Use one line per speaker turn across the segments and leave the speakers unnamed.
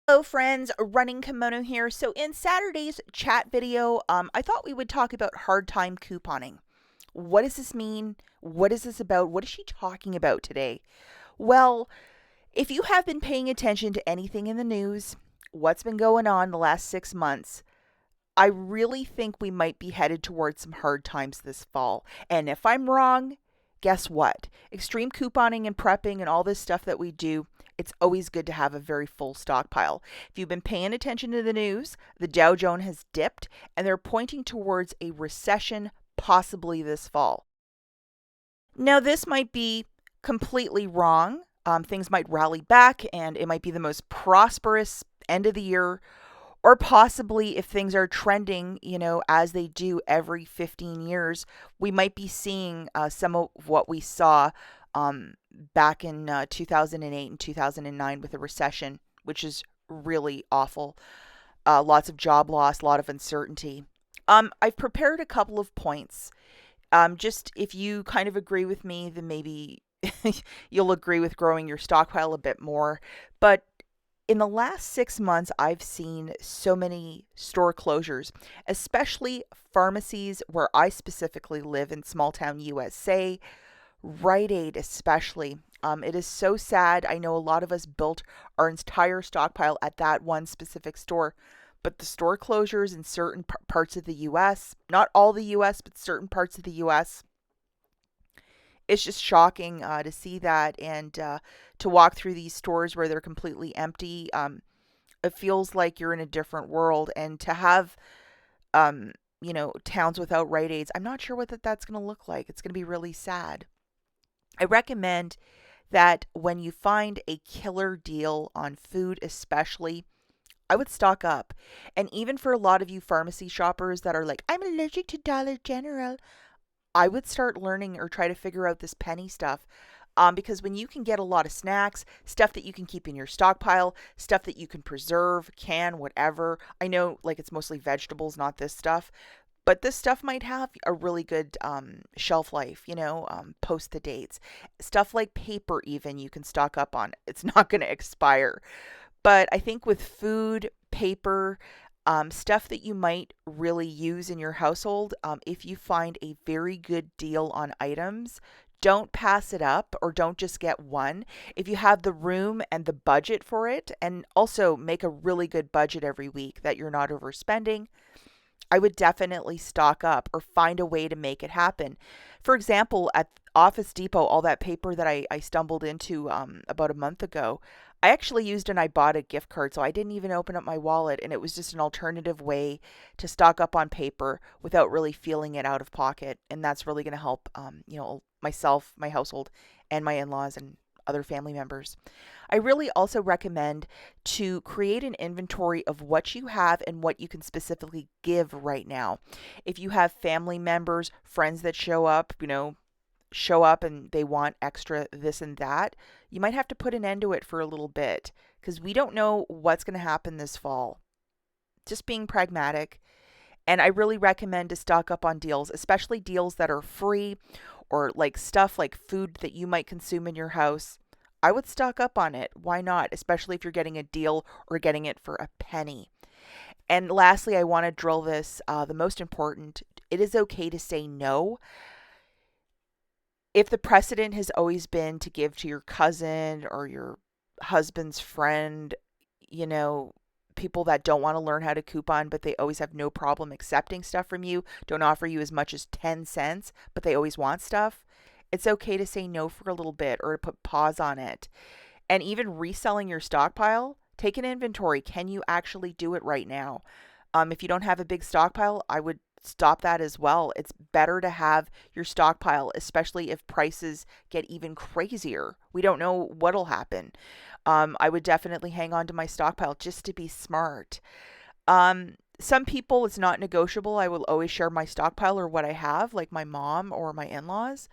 Hello friends, Running Kimono here. So in Saturday's chat video, I thought we would talk about hard time couponing. What does this mean? What is this about? What is she talking about today? Well, if you have been paying attention to anything in the news, what's been going on the last 6 months, I really think we might be headed towards some hard times this fall. And if I'm wrong, guess what? Extreme couponing and prepping and all this stuff that we do, it's always good to have a very full stockpile. If you've been paying attention to the news, the Dow Jones has dipped and they're pointing towards a recession possibly this fall. Now, this might be completely wrong. Things might rally back and it might be the most prosperous end of the year, or possibly if things are trending, as they do every 15 years, we might be seeing some of what we saw back in 2008 and 2009 with the recession, which is really awful. Lots of job loss, a lot of uncertainty. I've prepared a couple of points. Just if you kind of agree with me, then maybe you'll agree with growing your stockpile a bit more. But in the last 6 months, I've seen so many store closures, especially pharmacies where I specifically live in small town USA, Rite Aid especially. It is so sad. I know a lot of us built our entire stockpile at that one specific store, but the store closures in certain parts of the US, not all the US, but certain parts of the US, it's just shocking to see that and to walk through these stores where they're completely empty. It feels like you're in a different world, and to have towns without Rite Aids, I'm not sure what that's going to look like. It's going to be really sad. I recommend that when you find a killer deal on food, especially, I would stock up. And even for a lot of you pharmacy shoppers that are like, I'm allergic to Dollar General, I would start learning or try to figure out this penny stuff. Because when you can get a lot of snacks, stuff that you can keep in your stockpile, stuff that you can preserve, can, whatever. I know like it's mostly vegetables, not this stuff. But this stuff might have a really good shelf life, post the dates. Stuff like paper, even, you can stock up on. It's not going to expire. But I think with food, paper, stuff that you might really use in your household, if you find a very good deal on items, don't pass it up or don't just get one. If you have the room and the budget for it, and also make a really good budget every week that you're not overspending, I would definitely stock up or find a way to make it happen. For example, at Office Depot, all that paper that I stumbled into about a month ago, I actually used an IBOTTA gift card, so I didn't even open up my wallet, and it was just an alternative way to stock up on paper without really feeling it out of pocket, and that's really going to help, myself, my household, and my in-laws and other family members. I really also recommend to create an inventory of what you have and what you can specifically give right now. If you have family members, friends that show up and they want extra this and that, you might have to put an end to it for a little bit because we don't know what's going to happen this fall. Just being pragmatic. And I really recommend to stock up on deals, especially deals that are free or like stuff like food that you might consume in your house. I would stock up on it. Why not? Especially if you're getting a deal or getting it for a penny. And lastly, I want to drill this the most important, it is okay to say no. If the precedent has always been to give to your cousin or your husband's friend, you know, people that don't want to learn how to coupon, but they always have no problem accepting stuff from you, don't offer you as much as 10 cents, but they always want stuff, it's okay to say no for a little bit or to put pause on it. And even reselling your stockpile, take an inventory. Can you actually do it right now? If you don't have a big stockpile, I would stop that as well. It's better to have your stockpile, especially if prices get even crazier. We don't know what'll happen. I would definitely hang on to my stockpile just to be smart. Some people, it's not negotiable. I will always share my stockpile or what I have, like my mom or my in-laws.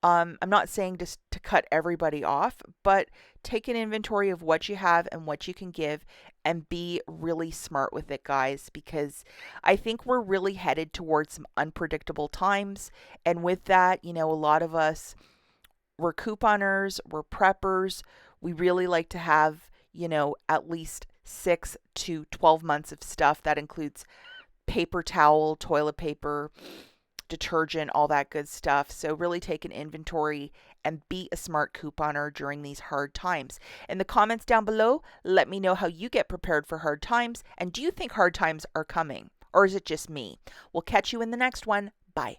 I'm not saying just to cut everybody off, but take an inventory of what you have and what you can give and be really smart with it, guys, because I think we're really headed towards some unpredictable times. And with that, a lot of us, we're couponers, we're preppers. We really like to have, at least 6 to 12 months of stuff. That includes paper towel, toilet paper, detergent, all that good stuff. So really take an inventory and be a smart couponer during these hard times. In the comments down below, let me know how you get prepared for hard times, and do you think hard times are coming, or is it just me? We'll catch you in the next one. Bye.